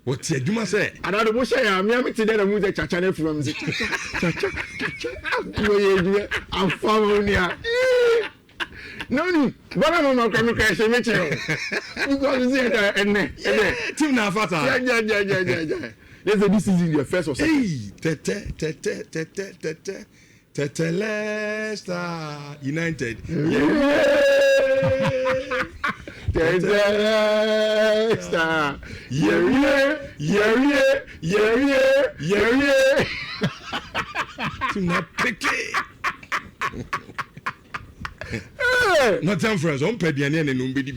What's your Juma say? And I don't say I'm young today. I'm with the Chachane from the I'm following you. No, but I'm not coming to cash a Mitchell. Because it's a Team now, Fata. Yeah. This is in your first or second. Leicester United. Leicester. Yeah. Team now pick Nottingham Forest on Pediane and Numbidi.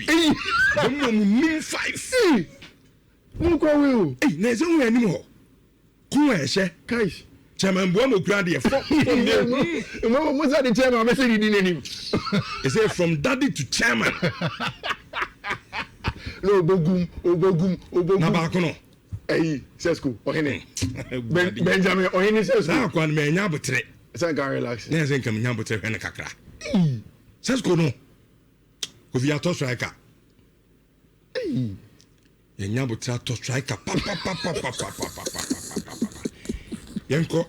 Moon 5. Munko. Hey, there's only anymore. Kueshe, Kaish. Chairman Bomo Grandi. What's that the chairman message in him? Is it from daddy to chairman? No, Bogum. Nabakono. Hey, Sesko, Ohene. Benjamin Ohene Sesko. Now, one man, Yabutre. Sanka relax. There's income Yabutre and a cacra. Sesko no. If you are to striker. Yabutra to striker. Yanko.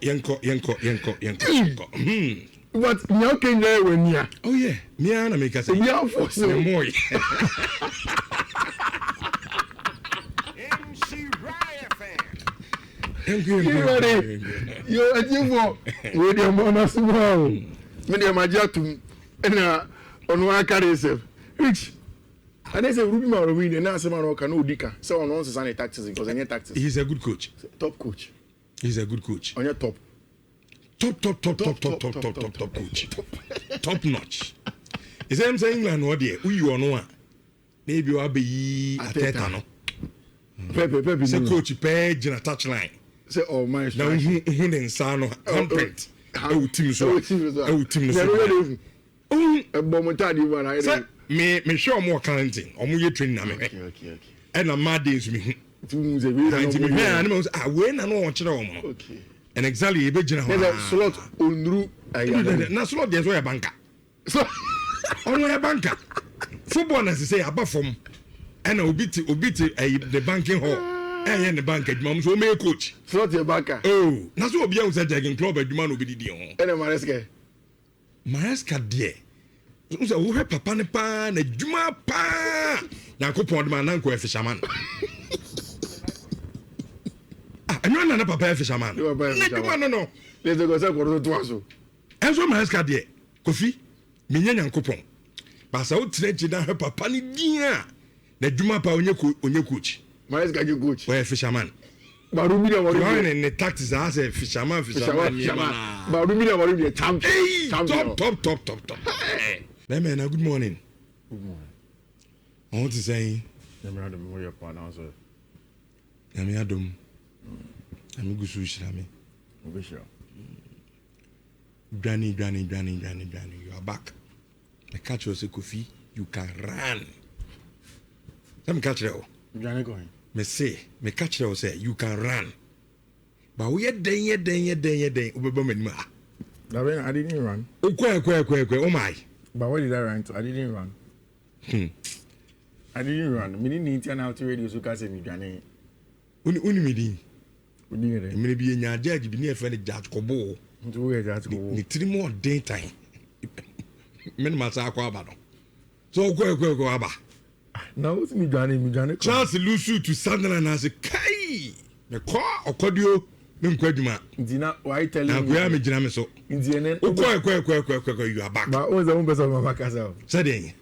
But you can there when you. Oh yeah, me and I make us say yeah for so more. You are you with your mama small. Many of my jatum and on one carry yourself. Rich. And they say Ruby Maroon and now someone can no dika. So on also any taxes because any taxes. He's a good coach. Top coach. He's a good coach. On your top. Top coach. Top notch. Is that I'm saying England what there? Who you know? Maybe you are be Ateta no. Pepe. Say coach page in a touchline. Say oh my. Now who insano handprint. Oh team so. Oh, a momentary one. I say me show more counting. Omo ye training na me. Okay. And I'm mad days me. Animals are when I know what you know. Okay. And exactly a big slot on route. Na slot there's where a banker. So on where a banker. Football as say above from and obiti the banking hall. And the bank at mom so me coach. Slot your banker. Oh, that's what be on taking club at man obidi di on. And Maresca there. So we have papa ne pa na djuma pa. Yakopon de man na ko fisherman. And you're not a papa fisherman. No. Let's go to Enzo Maresca there. Kofi, Minyan coupon. But I would trade you down her papa ni dear. The Juma pa onye coach. Maresca you coach. Where fisherman. Barumida was in the taxes as a fisherman. Barumida was a champion. Top. Hey, man, good morning. Good morning. I want to say, I'm your partner. I'm Adam. I'm good Shami. Granny, you are back. The catch was a coffee, you can run. Let me catch you. Granny going. Me say, me catch you say, you can run. But we are day. I didn't run. Oh my. But what did I run to? I didn't run. I didn't run. Me didn't need to now to radio so can say me Granny. Unimidi. Maybe in your judge be near friend Judge Kobo. Ni 3 more daytime. Men masa kwa abado. So go aba. Now what's me Johnny? Chelsea lose to Sunderland as a kai. Me kwa okodio me nkwaduma. Ndina why telling me? Na kwa me gina me so. Ndine. Kwa you are back. But what's the one person of Makasa? Say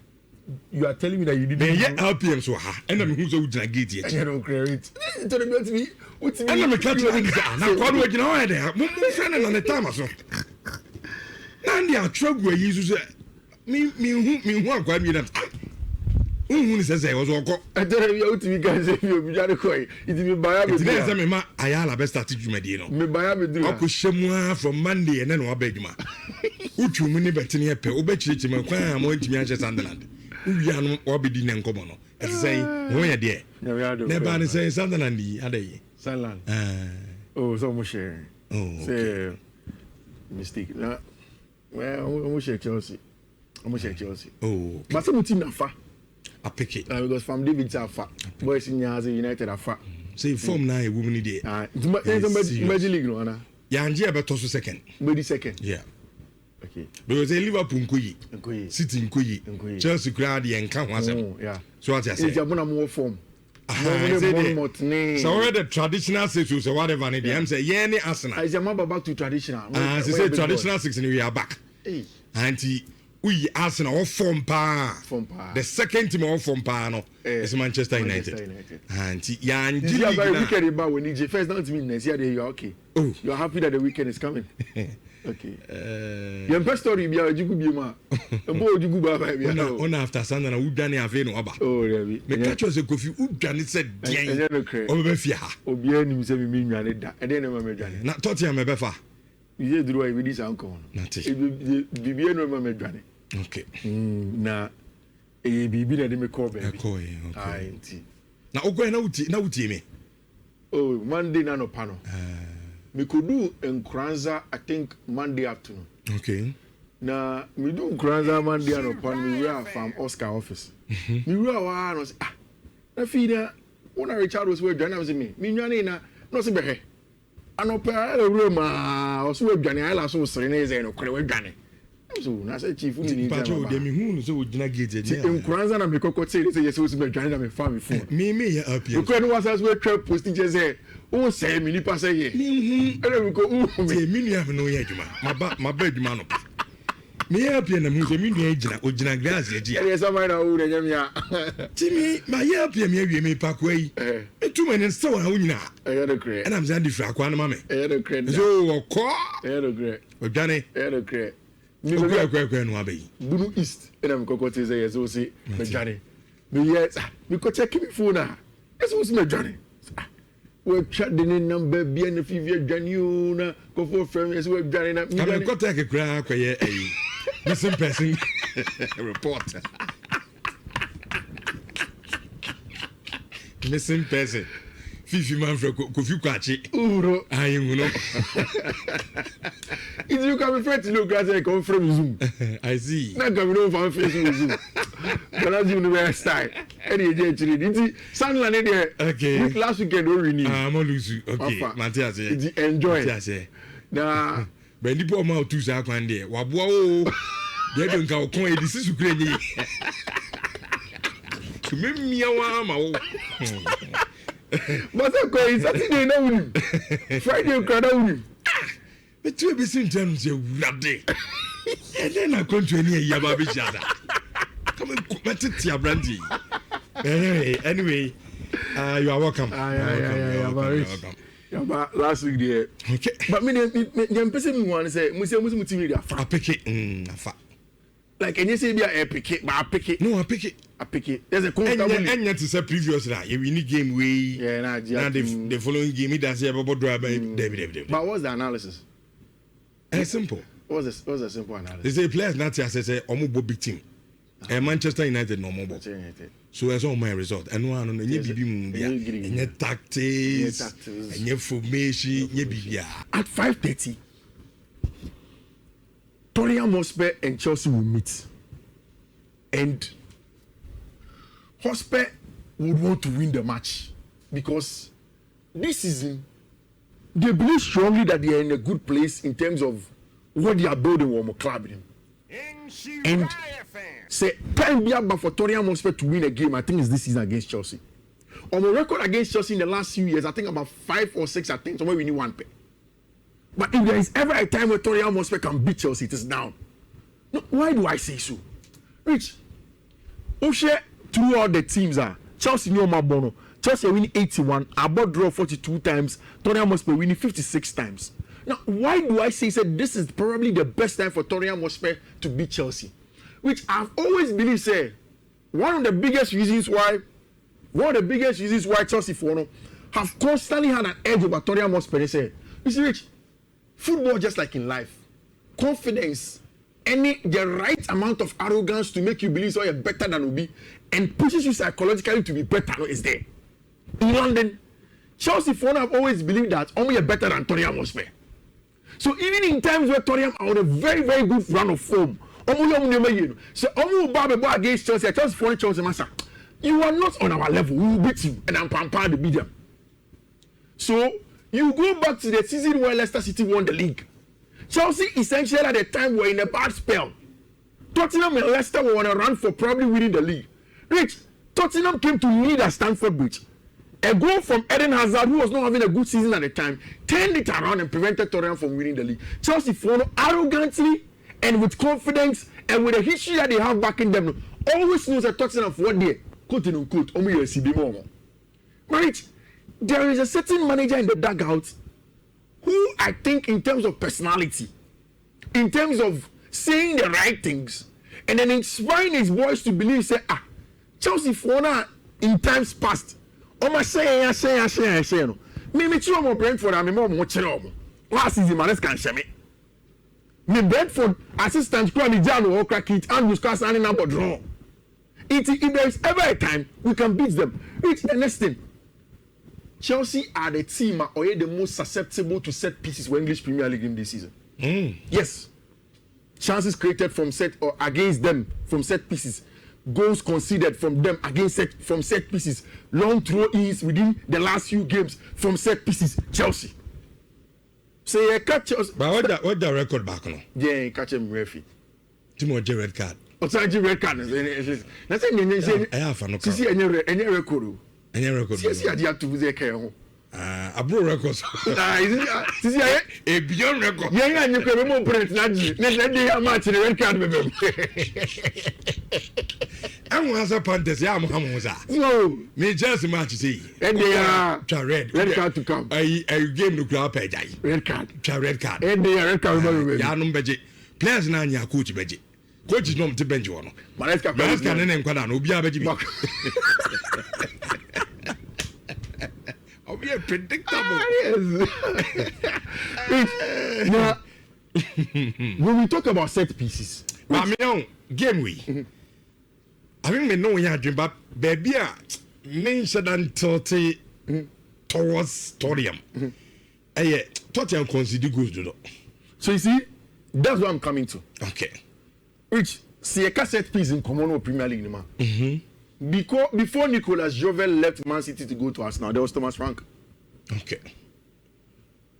you are telling me that you didn't yeah LPM so ha. And I'm who so gina gate here. I don't credit. Tell me what me. And I'm catch you na kwa do gina o there. Mo friend na the time so. Na ndi atwagu ayi so say me hu akwa mi that. Ni say was oko. I tell you what me can say you Johnny Koy. It me buy me. It is me ma ayala best start djumadi no. Me buy me do. Akoshemu from Monday and then wa ba djuma. Utu mu ni betini epe, obechirichi me kwan am ntimi a Sunderland. Uwia no obedi na nkomo no. Ese say won ye de. Never say Sunderland yi adayi. Sunderland. Oh, so much share. Oh. Say mistake. Well, almost share Chelsea. Oh. But some team na fa. I pick it. Because from David Safa, boys in United are fat. Say form na a woman there. Magic League no ana. Yanje beto so second. Maybe second. Yeah. Okay. Because Liverpool nkoyi. City nkoyi. Chelsea crowd yenka ho asem. Yeah. So what you say? It's abuna more form. So already the traditional six or whatever they am say yeah Arsenal. I say back to traditional. She say traditional six and we are back. Auntie we Arsenal form pa. The second team of form pa no is Manchester United. Auntie Yanje. You are very wicked about when you first down to me next year you are okay. Oh, you are happy that the weekend is coming. Okay. Your best story be a jugu be ma. Ebo jugu ba ba be. On after Sunday na udane ave no aba. Oh, really? Me catch us Kofi udane said den. O be fia ha. Obi anim se me nwane da. E dey no ma me dwane. Na Tottenham me be fa. You dey do with this uncle. Na te. Bibi no ma me dwane. Okay. Na bibi na dey me call be. Okay. Ah, nti. Na ogo na uti me. Oh, Monday na no pano. Me could do Nkranza, I think Monday afternoon. Okay. Na me do Nkranza Monday and upon me were from Oscar office. Me were one was na fida when Richard was working I was me. Me nyane na no se behe. Anopa room was we dwane I la so sere no kore we dwane. So na say chief ni Pacho de me hu so wodina gate je. Nkranza na me kokoti say yes we dwane na me fa me phone. Me ya up here. Because was as we trap post je o say me ni pa say ye ere we go me nua me no ye adwuma ma ba adwuma no me ya pia na mu se me nua agina ogina grass ye dia ere so mai na o re nyam ya timi ma ya pia me awie me pa ko yi etuma ne so wa nyina ere kre and am zan di fra kwa na ma me ere kre so okọ ere kre odwane ere kre mi go kwa no abai bunu east ere me kokoti say yes o say me dwane me yes me ko check me phone na yes o say me dwane we chat the number be and if you dwane na go for friend yes we dwane na me ko take kra kwaye missing person report missing person fifi man fra kofi kwachi uro ayi nguno if you come friend to look at come from Zoom I see na come no fan face Zoom kana Zoom no style any je chiri nti Sunderland e there okay last weekend o renew mo lose okay Matias enjoy na but nipa o ma o tu sa kwan de waboa o de do nka o kon e disi sukure nyi tumemia wa ma o but okay Saturday na wuni Friday kada wuni betu be sin tanu se wurade e den na kontu ani ya ba be jada come matiti abrandi anyway you are welcome welcome. Yeah, but last week there. Okay. But me person me want say musi TV there. I pick it. Afa. Like and you say be a pick it, but I pick it. No, I pick it. I pick it. There's a comfortable. And yet to say previous that you win game way. Yeah, now the following game it does about driver David. But what's the analysis? It's simple. What's the simple analysis? They say players not say omo big team. Manchester United no more. So as all my result and one on any bibi mu bia any tactics any formation any bibia at 5:30 Tottenham Hotspur and Chelsea will meet and Hotspur would want to win the match because this season they believe strongly that they are in a good place in terms of what they are building on club and say time be about for Tottenham Hotspur to win a game. I think it's this season against Chelsea. On the record against Chelsea in the last few years, I think about 5 or 6. I think somewhere we need one pay. But if there is ever a time where Tottenham Hotspur can beat Chelsea, it is now. No, why do I say so? Rich, share through all the teams are Chelsea no Mabono. Chelsea winning 81, about draw 42 times. Tottenham Hotspur winning 56 times. Now, why do I say this is probably the best time for Tottenham Hotspur to beat Chelsea? Which I've always believed say one of the biggest reasons why Chelsea have constantly had an edge over Tottenham Hotspur. They say, you see, Rich, football just like in life, confidence, the right amount of arrogance to make you believe so you're better than Obi and pushes you psychologically to be better is there. In London, Chelsea have always believed that only are better than Tottenham Hotspur. So even in times where Tottenham are on a very, very good run of form, so against Chelsea, Chelsea Master, you are not on our level. We will beat you, and I'm prepared to beat them. So you go back to the season where Leicester City won the league. Chelsea essentially at the time were in a bad spell. Tottenham and Leicester were on a run for probably winning the league. Rich, Tottenham came to lead at Stamford Bridge. A goal from Eden Hazard, who was not having a good season at the time, turned it around and prevented Tottenham from winning the league. Chelsea followed arrogantly and with confidence and with a history that they have backing them. Always knows that Tottenham for what day, quote unquote, Rich, there is a certain manager in the dugout who I think in terms of personality, in terms of saying the right things, and then inspiring his boys to believe, say, Chelsea for now in times past, say no. Me too more Brentford, I'm more Mochero. Last season, Maresca and Shemi. Me Brentford assistant, Kwame Jano, or crack it, and discuss any number draw. If there is ever a time we can beat them, it's the next thing. Chelsea are the team or the most susceptible to set pieces for English Premier League in this season. Yes. Chances created from set or against them from set pieces. Goals conceded from them against from set pieces. Long throw-ins within the last few games from set pieces. Chelsea. So you catch Chelsea. But what the record back now? Yeah, catch him referee. Timoji red card. What's a red card? That's a I have no. See any record. Any record. Yes, you have to say care. Abro records. See, a beyond record. Yeah, and you can remove Brent. Let the match in the red card. I'm was a Panthers. Yeah, Mohamuza. No, me just match see. And they are red card to come. I game no crowd pay. Red card. Red card. And they are red card. Yeah, no beji. Players na nya coach beji. Coach is not to bench one. Maresca nene nkwada no obi abeji bi. Be predictable. Now, when we talk about set pieces, game we. I think me know we had dream, but baby, mentioned until towards Tottenham. Tottenham consider goals do. So you see, that's what I'm coming to. Okay. Which see a set piece in common Premier League, man. Before Nicolas Jovel left Man City to go to Arsenal, there was Thomas Frank. Okay.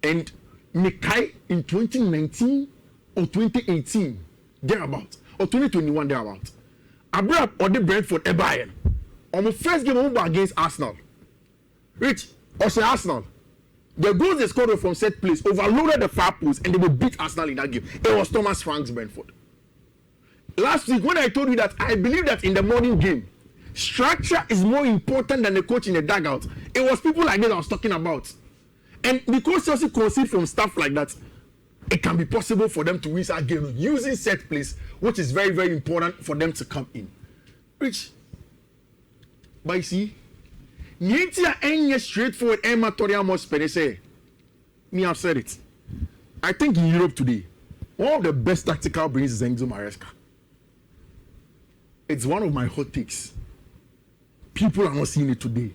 And Mikai in 2019 or 2018, thereabout, or 2021, thereabout. Abraham or the Brentford Bayern. On the first game over against Arsenal. Rich, or say Arsenal. The goals they scored from set plays overloaded the far post and they will beat Arsenal in that game. It was Thomas Frank's Brentford. Last week when I told you that I believe that in the morning game, structure is more important than the coach in the dugout. It was people like this I was talking about. And because Chelsea concede from stuff like that, it can be possible for them to win that game using set plays, which is very, very important for them to come in. Rich, but you see, Nietzsche ain't straightforward. Tottenham Hotspur say, me have said it. I think in Europe today, one of the best tactical brains is Enzo Maresca. It's one of my hot takes. People are not seeing it today.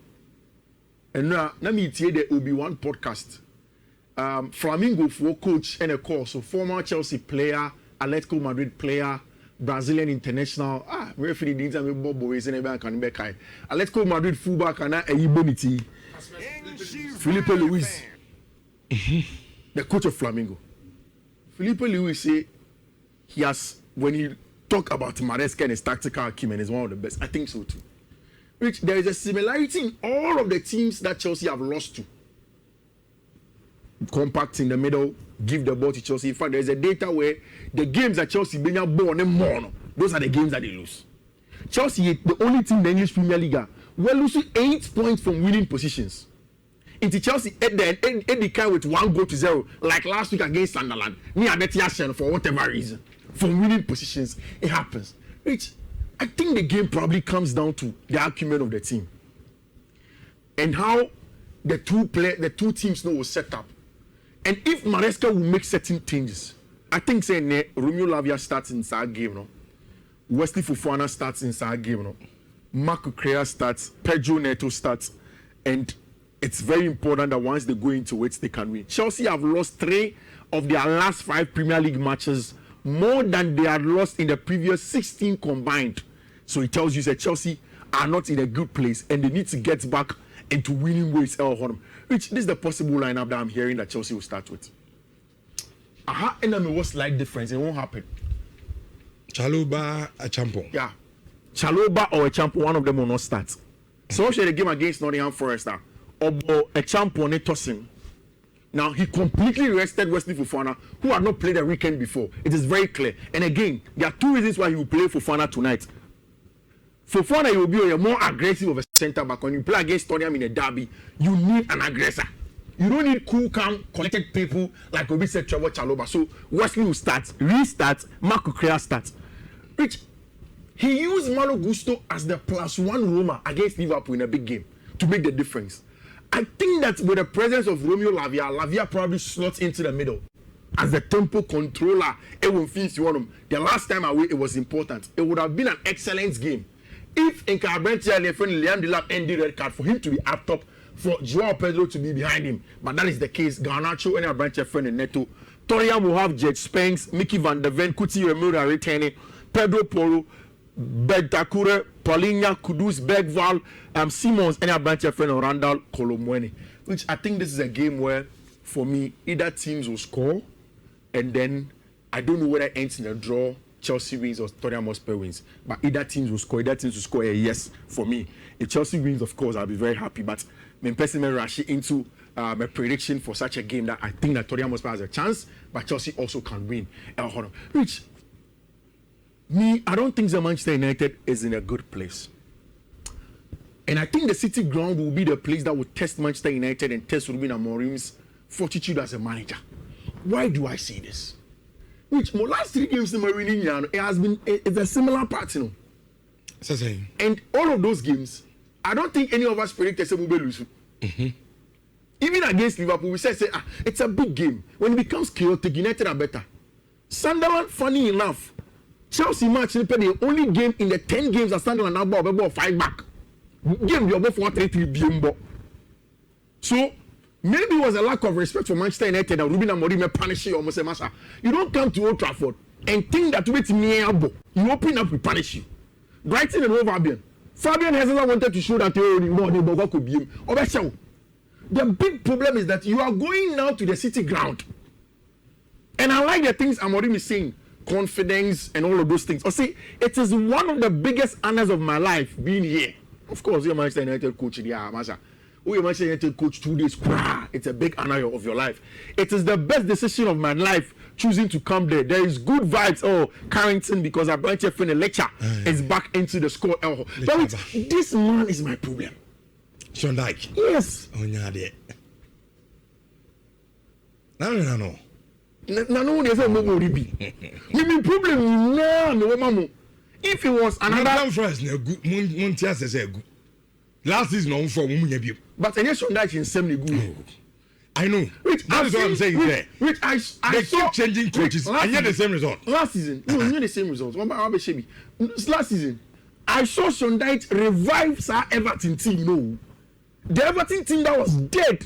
And now, let me tell you the Obi-Wan podcast. Flamingo for coach and a course. So former Chelsea player, Atletico Madrid player, Brazilian international. Referee didn't have a Bob Boys and a can be kind. Atletico Madrid fullback and a Ibonity. Felipe Luis, the coach of Flamingo. Felipe Luis say he has, when he talk about Maresca and his tactical acumen, is one of the best. I think so too. Which there is a similarity in all of the teams that Chelsea have lost to. Compact in the middle, give the ball to Chelsea. In fact, there is a data where the games that Chelsea bring up ball and more, those are the games that they lose. Chelsea, the only team in the English Premier League, we're losing 8 points from winning positions. Into Chelsea, at the kind with 1-0, like last week against Sunderland. Me, I bet Yashin for whatever reason. From winning positions, it happens. Which I think the game probably comes down to the acumen of the team and how the two teams know was set up. And if Maresca will make certain changes, I think saying Romeo Lavia starts in that game, no. Wesley Fofana starts in that game, no. Marco Correa starts, Pedro Neto starts, and it's very important that once they go into it, they can win. Chelsea have lost 3 of their last 5 Premier League matches, more than they had lost in the previous 16 combined. So it tells you that Chelsea are not in a good place and they need to get back into winning ways. Which this is the possible lineup that I'm hearing that Chelsea will start with. And then what's slight difference? It won't happen. Chalobah, a champion. Yeah. Chalobah or a champion, one of them will not start. So share the game against Nottingham Forest or a champion tossing. Now he completely rested Wesley Fofana, who had not played a weekend before. It is very clear. And again, there are two reasons why he will play Fofana tonight. Fofana, you will be a more aggressive of a centre back. When you play against Tottenham in a derby, you need an aggressor. You don't need cool, calm, collected people like Obi said, Trevor Chalobah. So Wesley will start, restart, Marco Crea starts. Which he used Malo Gusto as the +1 Roma against Liverpool in a big game to make the difference. I think that with the presence of Romeo Lavia probably slots into the middle as the tempo controller. The last time away, it was important. It would have been an excellent game if Nkabentia and Liam Delap ended red card for him to be up top, for Joao Pedro to be behind him. But that is the case. Garnacho and Branche friend and Neto. Torian will have Jet Spanks, Mickey van der Ven, Kuti Remura returning, Pedro Poro, Bedakure, Paulinha, Kudus, Bergval, Simons, and Branche friend and Randall Kolomwene. Which I think this is a game where, for me, either teams will score, and then I don't know whether it ends in a draw, Chelsea wins or Tottenham Hotspur wins. But either teams will score, a yes for me. If Chelsea wins, of course, I'll be very happy. But I'm personally rushing into a prediction for such a game that I think that Tottenham Hotspur has a chance, but Chelsea also can win. Which, I don't think the Manchester United is in a good place. And I think the City ground will be the place that will test Manchester United and test Ruben Amorim's fortitude as a manager. Why do I say this? Which my last 3 games in my winning, it has been it's a similar pattern. And all of those games, I don't think any of us predicted we will lose. Even against Liverpool, we said it's a big game. When it becomes chaotic, United are better. Sunderland, funny enough, Chelsea match the only game in the 10 games that Sunderland now about 5 back. Game we about 4-3 BMbo. So maybe it was a lack of respect for Manchester United that Ruben Amorim punish you almost a master. You don't come to Old Trafford and think that with me elbow, you open up, we punish you. Brighton and Hove Albion. Fabian has never wanted to show that they could be him. The big problem is that you are going now to the City ground. And I like the things Amorim is saying, confidence and all of those things. See, it is one of the biggest honors of my life being here. Of course, you're Manchester United coach. Yeah, Masha. You're Manchester United coach 2 days. It's a big honor of your life. It is the best decision of my life choosing to come there. There is good vibes. Oh, Carrington, because I brought you for the lecture, is back into the score. This man is my problem. Sean Dyche. Yes. Oh, yeah, there. No. No, there's no more ribi. We mean problem no. If it was another first, Montias is a good. Last season on for Mumu. But I Sean Dyche in same good. I know. That is what I'm saying there. Which I they keep changing coaches and yet the same result. Last season, no, not the same result. Last season, I saw Sean Dyche revive Sir Everton team. No, the Everton team that was dead,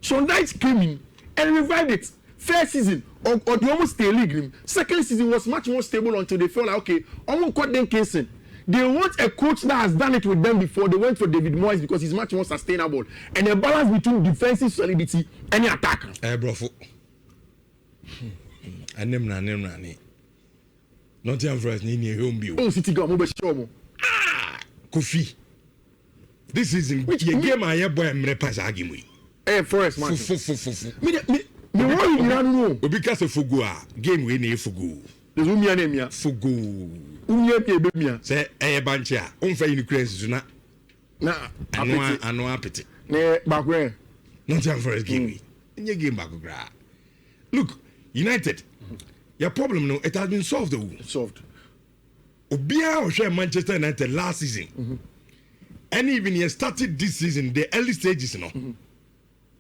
Sean Dyche came in and revived it. First season, or they almost stay league. Second season was much more stable until they felt like, okay, almost caught them casing. They want a coach that has done it with them before. They went for David Moyes because he's much more sustainable. And a balance between defensive solidity and attack. Bro. Nottingham Forest ni home view. Oh, City go mobile show. Kofi. This season, which game I boy mre pass agime. Forest man. Me worry you know. Because of Fugu game we need Fugu. There's umia name ya. Fugu. Umia say bancha. Unfa in crazy na. Ano apeti. Ne back where? Nottingham Forest game. In your game back gra. Look, United. Your problem no, it has been solved though. Solved. Obia or share Manchester United last season. And even you started this season, the early stages,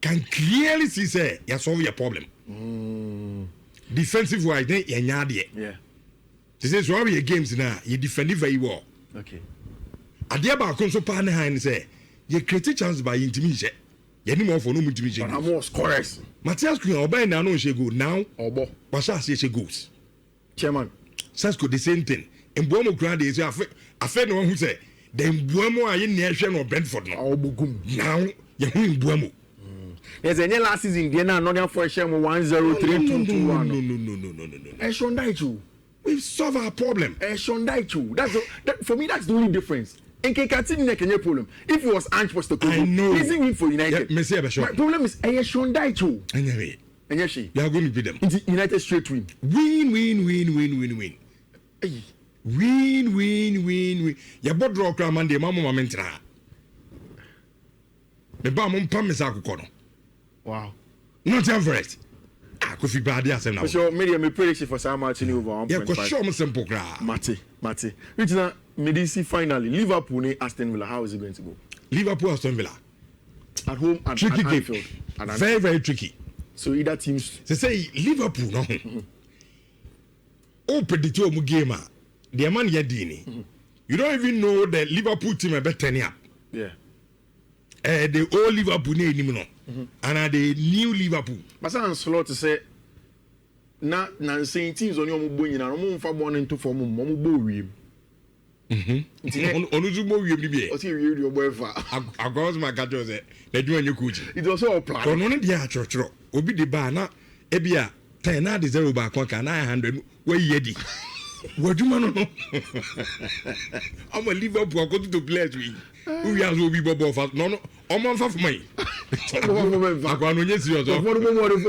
can clearly see say you solve your problem. Defensive wise, then you nyadi. Yeah. This is why your games now you defend it very well. Okay. Adia ba kon so pa na han say you create chance by intimidation. You need more for no intimidation. But more scorers. Matthias Cunha obey na no she go now. Obo. Pasha say goals. Chairman. Sasko the same thing. Mbomo grade is afa no who say then Buemo are in nation or Brentford now. Now you win Buemo. There's any last season there now Nottingham Forest 1-0-3-2-2-1. No. Shondaichu. We've solved our problem. Shondaichu. That for me that's the only difference. In Kekatini Kenye problem. If it was Ange Postecoglou, I know. He's in for United. Yeah, my problem is Shondaichu. Anyway. Enyeshi. You are going to beat them. United straight win. Win. Hey. Win. Ya bought draw cram and the mama momentra. The bomb pam is a Wow. Nottingham Forest. I could feel bad as now. So, me prediction for Sam Martin over 1.5. Yeah, because show me simple cry. Mate. Which is Medici finally. Liverpool, Aston Villa. How is it going to go? Liverpool, Aston Villa. At home and tricky at game. Anfield. Very tricky. So either teams. They say Liverpool, no. Open the two game. The man Yadini. You don't even know the Liverpool team are better up. Yeah. The old Liverpool name, and the new Liverpool. But I'm slow to say. Na saying teams on your mobile and I'm for 1 and 2 for mobile. Onuzumo will be a your boyfriend. I got my cat was it. They do a new coach. It was all planned. Don't only the church. Obi the bar now. Ebia 10 out the 0 back 900. Where yedi. What do you know? I'm a Liverpool. I go to the players. We are so be Bobo fast. No. I'm on for me. I go on yes, you're for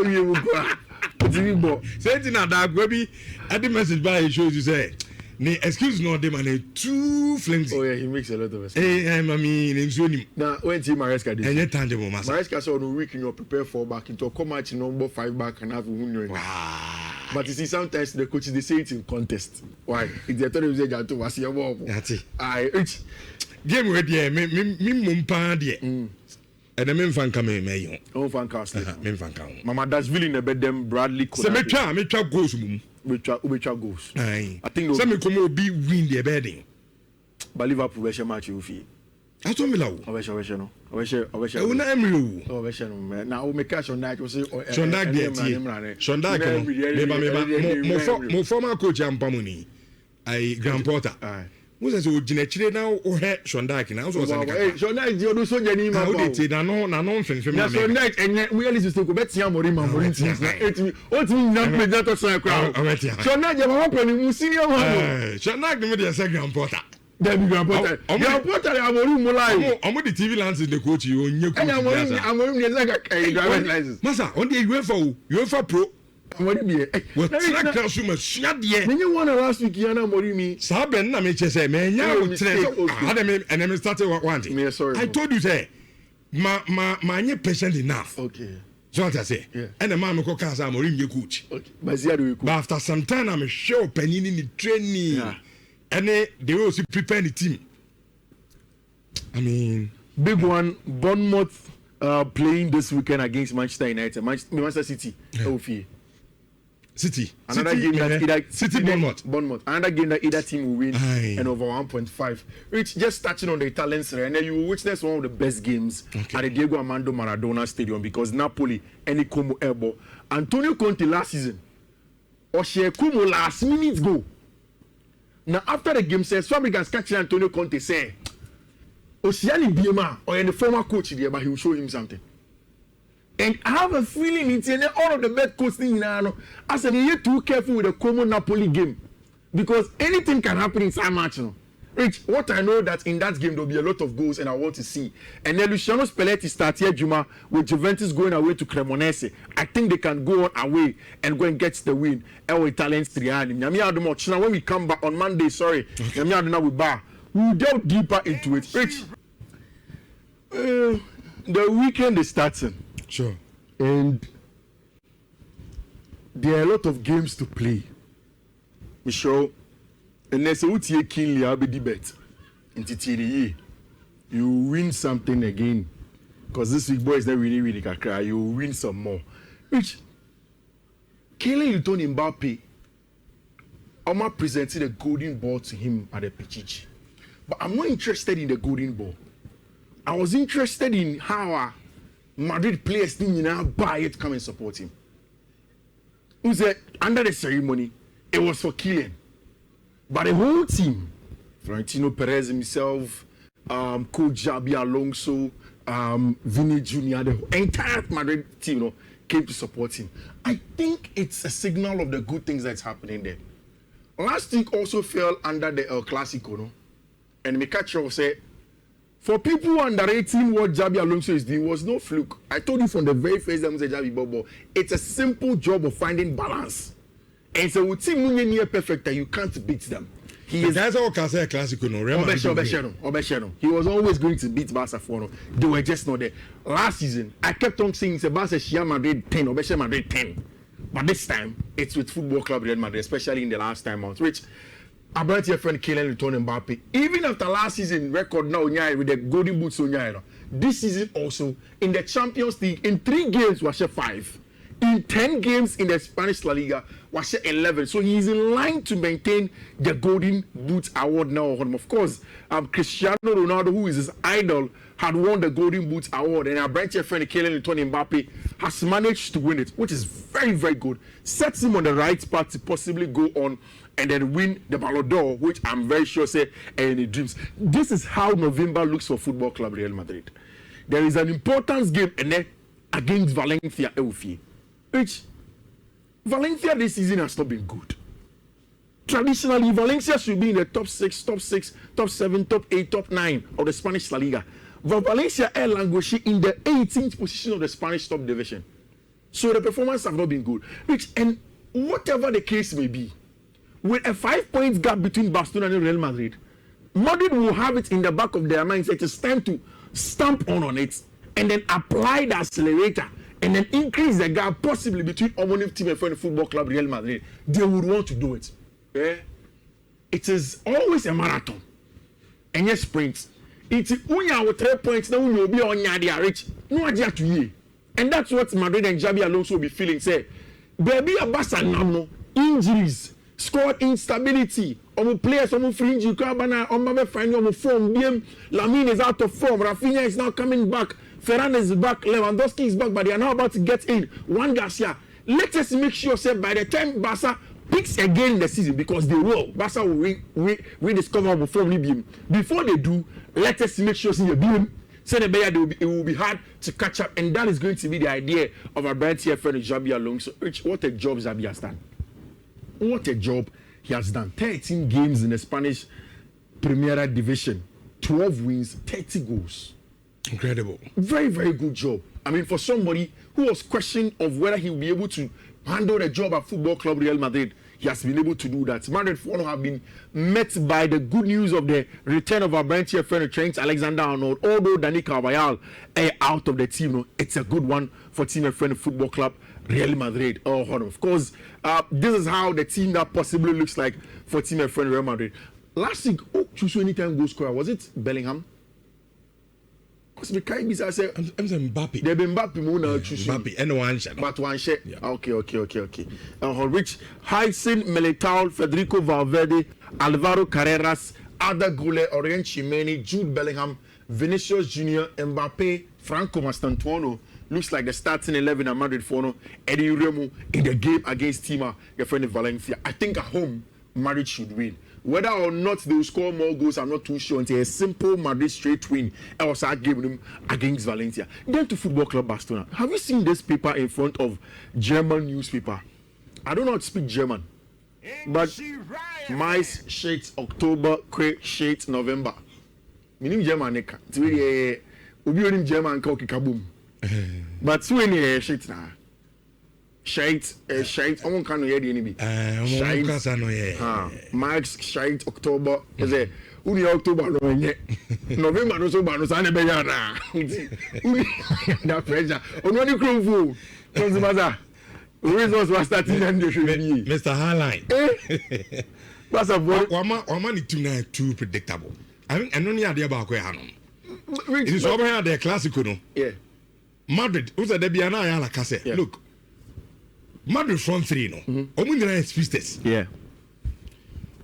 you. Say it in a dark baby. At the message by shows you say. Excuse no, them and too flimsy. Oh yeah, he makes a lot of us. I mean, in Zoom. Now, when Team Maresca did, and tangible, Master. Maresca saw no week, prepare for back into a comatch number 5 back and have a winner. Wow. But you see, sometimes the coaches they say it in contest. Why? It's the third to was your ball. That's it. Game ready, me mumpa dear. And the men fan come in, may oh, fan cast. Men fan come. Mama Dashville in the bed, them Bradley. So me try goes. Which goes. I think some come be win the bedding. But Liverpool will match you fee. I told me no. I wish no. I wish I will not you. Oh, wish no. Now we cash on that. Shondak Shondak. More former coach and Pamuni. I Grand Porter. Who's as old Ginechre now or Shondak now? Shondak, you do so Jenny. How did it? No, nonsense. Shondak, and we are listening to Bet Yamorima. What means not to say crowd? Shondak, you are opening senior one. Shondak, the media second Porter. Then Grand Porter. Grand Porter, I'm on the TV lands in the coach. You on your coach. I'm on the driver's license. Massa, on the UEFA Pro. What be it? What track consumer shut yet? When you want to last week, Yana Morimi. Saben, na me say, man, and then started one thing. Sorry. I told you, say, my patient enough. Okay. So what I say, and the man who can't say, I'm your coach. Okay. But after some time, I'm sure penny in the training, and they also prepare the team. I mean, big one, Bournemouth playing this weekend against Manchester United, Manchester City. City. Another game that either City Bournemouth. Another game that either team will win and over 1.5. Which just touching on the Italians, and then you will witness one of the best games at the Diego Armando Maradona Stadium because Napoli any Como Elbow. Antonio Conte last season. Oshe Como last minute go. Now after the game says Fabregas catching Antonio Conte say Oceani Biema or the former coach there, but he will show him something. And I have a feeling it's in all of the best coaching now. I said, you're too careful with the Como Napoli game because anything can happen in some match. Rich, what I know that in that game there'll be a lot of goals and I want to see. And then Luciano Spalletti starts here Juma with Juventus going away to Cremonese. I think they can go on away and go and get the win. El Italians 3-1. Now when we come back on Monday, we'll delve deeper into it. Rich, the weekend is starting. Sure. And there are a lot of games to play. Michelle, and there's a keenly I'll be debate. You win something again. Because this week boys that really can cry. You win some more. Which Kylian Mbappe, Oma presented a golden ball to him at the Pichichi. But I'm not interested in the golden ball. I was interested in how Madrid players now buy it, come and support him. Who said under the ceremony, it was for Kylian. But the whole team, Florentino Perez himself, Coach Xabi Alonso, Vini Jr., the entire Madrid team, you know, came to support him. I think it's a signal of the good things that's happening there. Last week also fell under the El Clasico, no? And Mikacho said, for people underrating what Xabi Alonso is doing was no fluke. I told you from the very first time, Xabi Bobo, it's a simple job of finding balance. And so with team near perfect, you can't beat them. That's all can say Clasico, no? Obesheno. He was always going to beat Barca for no. They were just not there. Last season, I kept on saying Barca Real Madrid 10, Obesheno Madrid 10. But this time, it's with Football Club Real Madrid, especially in the last time out, which I brought your friend Kylian Mbappe. Even after last season record now with the golden boots on this season also in the Champions League in 3 games was 5. In 10 games in the Spanish La Liga was 11. So he is in line to maintain the golden boot award now. Of course, Cristiano Ronaldo, who is his idol, had won the golden boot award, and our branch friend Kylian Mbappe has managed to win it, which is very, very good. Sets him on the right path to possibly go on and then win the Ballon d'Or, which I'm very sure say any dreams. This is how November looks for Football Club Real Madrid. There is an importance game and then against Valencia, which Valencia this season has not been good. Traditionally, Valencia should be in the top 6, top 7, top 8, top 9 of the Spanish La Liga. But Valencia are languishing in the 18th position of the Spanish top division. So the performance have not been good. Which, and whatever the case may be, with a 5 points gap between Barcelona and Real Madrid, Madrid will have it in the back of their minds that it's time to stamp on it and then apply the accelerator and then increase the gap possibly between Omoniv team and Football Club Real Madrid. They would want to do it. Yeah? It is always a marathon and a sprint. It's unya with 3 points now will be on your reach. No idea to you. And that's what Madrid and Xabi Alonso will be feeling. Say, baby, a Barca no injuries. Squad instability. Players fringe. You can't find form. Lamine is out of form. Rafinha is now coming back. Ferran is back. Lewandowski is back, but they are now about to get in. Juan Garcia. Let us make sure, say, by the time Barca picks again in the season, because they will, Barca will rediscover form. Before they do, let us make sure see the beam. So it will be hard to catch up, and that is going to be the idea of our brand here, friend Xabi Alonso. What a job Xabi has done. What a job he has done. 13 games in the Spanish Primera Division, 12 wins, 30 goals. Incredible. Very, very good job. I mean, for somebody who was questioning of whether he will be able to handle the job at Football Club Real Madrid, he has been able to do that. Madrid have been met by the good news of the return of our branch here, friend Trent Alexander-Arnold. Although Dani Carvajal out of the team, it's a good one for team and friend Football Club Real Madrid. Of course, this is how the team that possibly looks like for team and friend Real Madrid. Last week, choose anytime goal scorer, was it Bellingham? Because the kind of I said, I'm Mbappe. They've been Mbappe more now choosing. Mbappe and one shot. But one shot. Yeah. Okay. Rich Hyacinth, Militao, Federico Valverde, Alvaro Carreras, Ada Gule, Orient Chimeni, Jude Bellingham, Vinicius Junior, Mbappe, Franco Mastantuono. Looks like the starting 11 at Madrid for no Eddie Remo in the game against Tima, your friend Valencia. I think at home, Madrid should win. Whether or not they will score more goals, I'm not too sure. Until a simple Madrid straight win, I was giving them against Valencia. Then to Football Club Barcelona. Have you seen this paper in front of German newspaper? I don't know how to speak German, but Mais shades October, Kwe shades November. Meaning German, it's really a German kaboom. But when you shades now. Shite, someone can hear the enemy. March, shite, October, is a only October, November, no so bad, no sign of Bayana. That pressure. On what you crow for? What's the matter? Reasons was starting and they should be. Mr. Highline. That's a boy. One tonight too predictable. I mean, and only idea about Quahanum. It is over here, the classical. Yeah. Madrid, who's a Debiana, like I said. Look. Madrid front three no. Omu nyina fixtures. Yeah.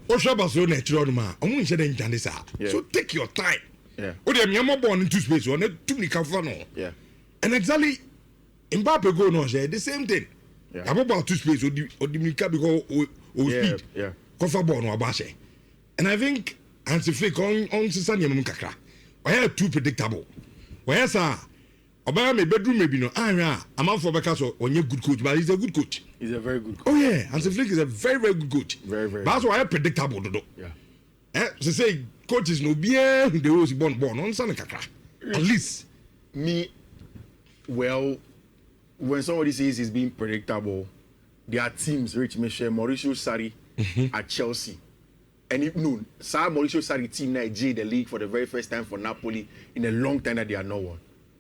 Osha Barcelona natural ma. Omu nche den jande sa. So take your time. Yeah. O dem yama born into space o na tum ni kafa no. Yeah. And exactly Mbappe go no share the same thing. Yeah. About two space o di ni ka because o speed. Yeah. Kofa born no abashe. And I think Hansi Flick on sisa nyam kakra. Why too predictable? Why sir? Obama me bedroom maybe no. I'm out for because on your good coach, but he's a good coach. He's a very good coach. Oh yeah, Hansi Flick is a very good coach. Very. But that's why predictable to do. Yeah. So say coaches no bien the was born on Sunday kakra. At least me. Well, when somebody says he's being predictable, there are teams. Rich Michel, Mauricio Sarri at Chelsea. And Mauricio Sarri team Nigeria the league for the very first time for Napoli in a long time that they are not won.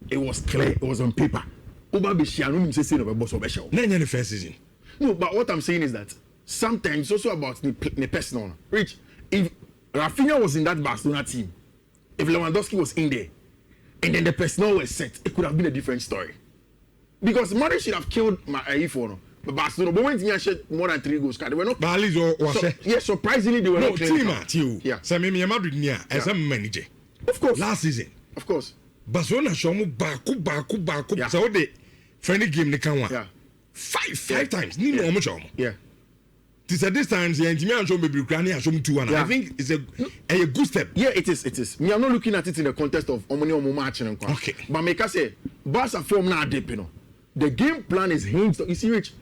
It was clear. It was on paper. Oba Bishianu say no boss of Beshel. No, the first season. No, but what I'm saying is that sometimes it's also about the personal. Rich, if Rafinha was in that Barcelona team, if Lewandowski was in there, and then the personnel was set, it could have been a different story. Because Madrid should have killed my Ifono. But Barcelona, but when he had more than 3 goals, they were not. Surprisingly, they were not. Team, yeah. So maybe Madrid near as a manager. Of course. Last season. Of course. Barcelona show mu baku. Yeah. So the friendly game they can win. Yeah. Five times. Ni no omo show. Yeah. This time, the engineer show maybe Ukraine show 2-1. I think it's a good step. Yeah, it is. Me, I'm not looking at it in the context of Omo match. Okay. But make us say, Barca form now deep, you know. The game plan is hinged. You see, Rich,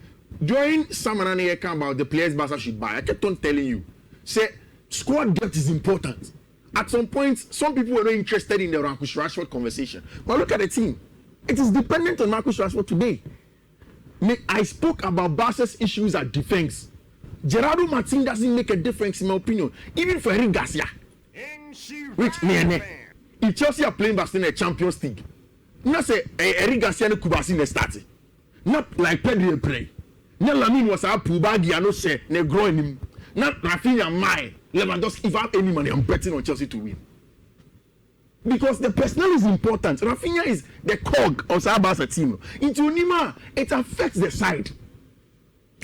during summer and about the players Barca should buy, I kept on telling you, say, squad depth is important. At some point, some people were not interested in the Marcus Rashford conversation. But look at the team. It is dependent on Marcus Rashford today. I spoke about Barca's issues at defense. Gerardo Martin doesn't make a difference in my opinion. Even for Eric Garcia. Which if Chelsea are playing Barcelona Champions League, not say Eric Garcia and Kubasi in the starting. Not like Pedro play. Not Lamine was a Pubagi and no say ne growing him. Not Rafinha Mai. Lewandowski. If I have any money, I'm betting on Chelsea to win. Because the personnel is important. Rafinha is the cog of Sabasa team. Into Nima, it affects the side.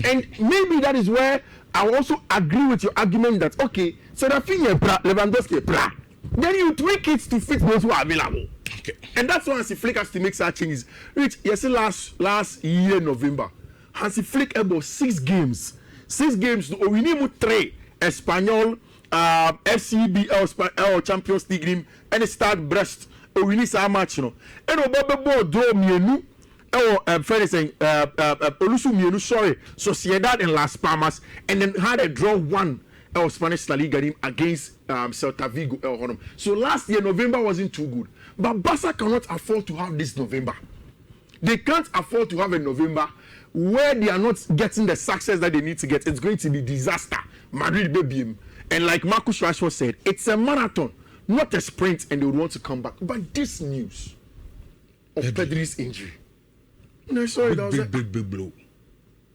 And maybe that is where I also agree with your argument that okay, so Rafinha Lewandowski bra. Then you tweak it to fit those who are available. Okay. And that's why Hansi Flick has to make such changes. Which yes, last year November, Hansi Flick about 6 games. 6 games to we need 3 Espanyol FCBL Champions League game and start Brest. We need some match, you know. And Obaba draw mienu. Friday saying Olusu mienu sorry Sociedad and Las Palmas and then had a draw 1 Spanish La Liga game against Celta Vigo So last year November wasn't too good. But Barca cannot afford to have this November. They can't afford to have a November where they are not getting the success that they need to get. It's going to be disaster. Madrid baby him. And like Marcus Rashford said, it's a marathon, not a sprint, and they would want to come back. But this news of Pedri's injury. No, sorry, that was big blow.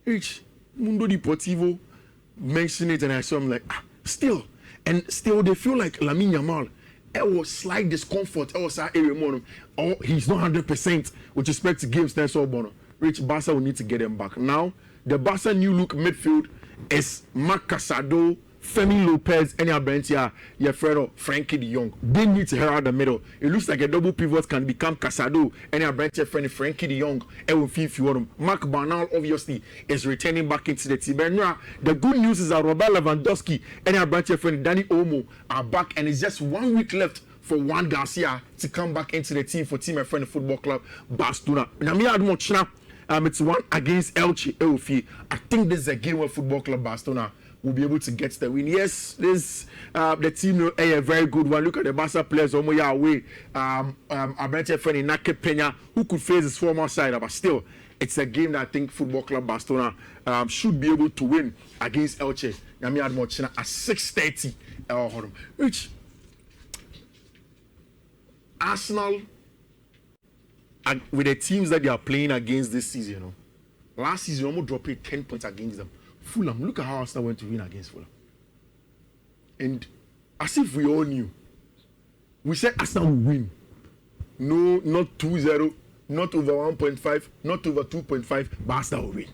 Rich Mundo Deportivo mentioned it, and I saw him like, still they feel like Lamine Yamal. It was slight discomfort. It was he's not 100% with respect to games. That's all, Bono. Rich Barca will need to get him back now. The Barca new look midfield is Marc Casado, Femi Lopez, and Abrentia, Yefredo, Frankie de Jong. They need to head out the middle. It looks like a double pivot can become Casado and Abrentia, Frankie de Jong. And with few Mark Bernal obviously is returning back into the team. And now the good news is that Robert Lewandowski and Abrentia, friend Danny Olmo are back, and it's just 1 week left for Juan Garcia to come back into the team for Team My Friend Football Club Barcelona. It's 1 against Elche Eofi. I think this is a game where Football Club Barcelona will be able to get the win. Yes, this the team a very good one. Look at the Barca players Omoya away. Abrante friend Nake Peña, who could face his former side, but still, it's a game that I think Football Club Barcelona should be able to win against Elche. Yami Admochina at 6:30. Which Arsenal, with the teams that they are playing against this season, you know, last season almost dropped 10 points against them. Fulham, look at how Arsenal went to win against Fulham. And as if we all knew, we said Arsenal will win. No, not 2-0, not over 1.5, not over 2.5, but Arsenal will win.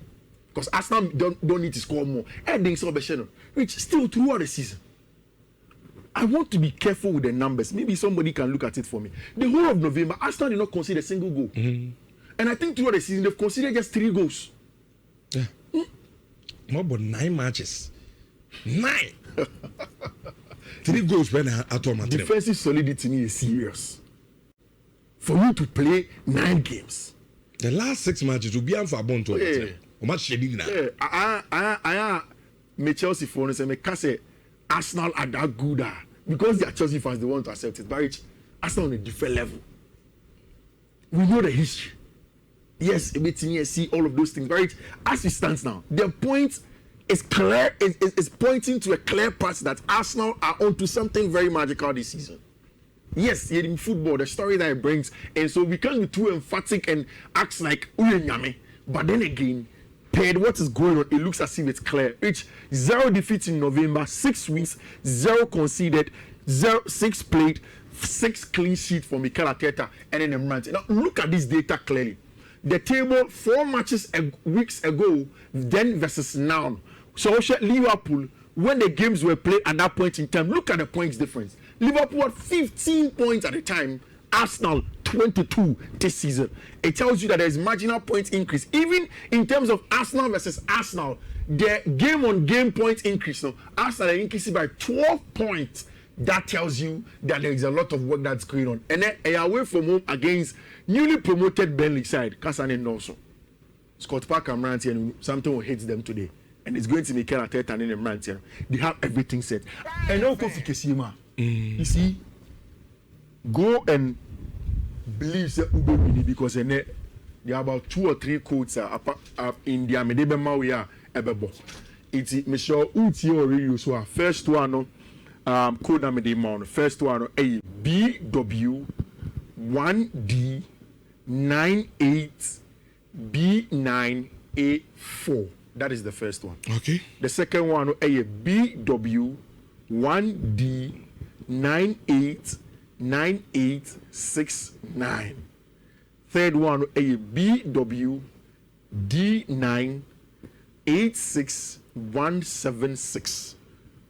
Because Arsenal don't need to score more. Everything's all better. Which still throughout the season. I want to be careful with the numbers. Maybe somebody can look at it for me. The whole of November, Arsenal did not concede a single goal. Mm-hmm. And I think throughout the season, they've conceded just 3 goals. Yeah. More about 9 matches. 9. 3 goals when at defensive solidity is serious. For you to play 9 games. The last 6 matches will be for Bonto. I me Chelsea for and say me can say Arsenal are that good because they are Chelsea fans, they want to accept it. But Arsenal on a different level. We know the history. Yes, see all of those things. But as it stands now, the point is clear. Is pointing to a clear path that Arsenal are onto something very magical this season. Yes, in football, the story that it brings, and so we can't be too emphatic and act like Uyenyame. But then again, paired what is going on, it looks as if it's clear. 0 defeats in November, 6 wins, 0 conceded, 6 played, 6 clean sheets for Mikel Arteta and then Emirates. Now look at this data clearly. The table 4 matches weeks ago, then versus now. So Liverpool, when the games were played at that point in time, look at the points difference. Liverpool had 15 points at the time. Arsenal 22 this season. It tells you that there is marginal point increase. Even in terms of Arsenal versus Arsenal, the game-on-game point increase. No, Arsenal are increasing by 12 points. That tells you that there is a lot of work that's going on. And then away from home against newly promoted Burnley side, Kasane Nelson. Scott Parker and Rantier, something will hit them today. And it's going to make Arteta and Rantier. They have everything set. And now Kofi Kesima. You see, go and believe that Ube winning because there are about 2 or 3 codes in the Amedebe Mawia Ebebo. It's Michelle Uti or radio. So first one, code Amedebe Mawia. First one, a BW1D 98B9A4. That is the first one. Okay. The second one, a BW1D 989869. Third one, a BW D986176.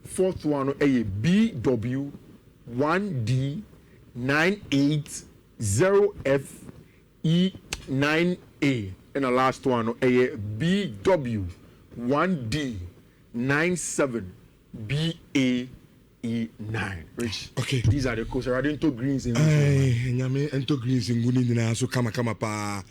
Fourth one, a BW1D980FE9A. And the last one, a BW1D97BA. E9. Rich. Okay. These are the codes. I didn't greens in Nyame ento greens in Guni na so kama pa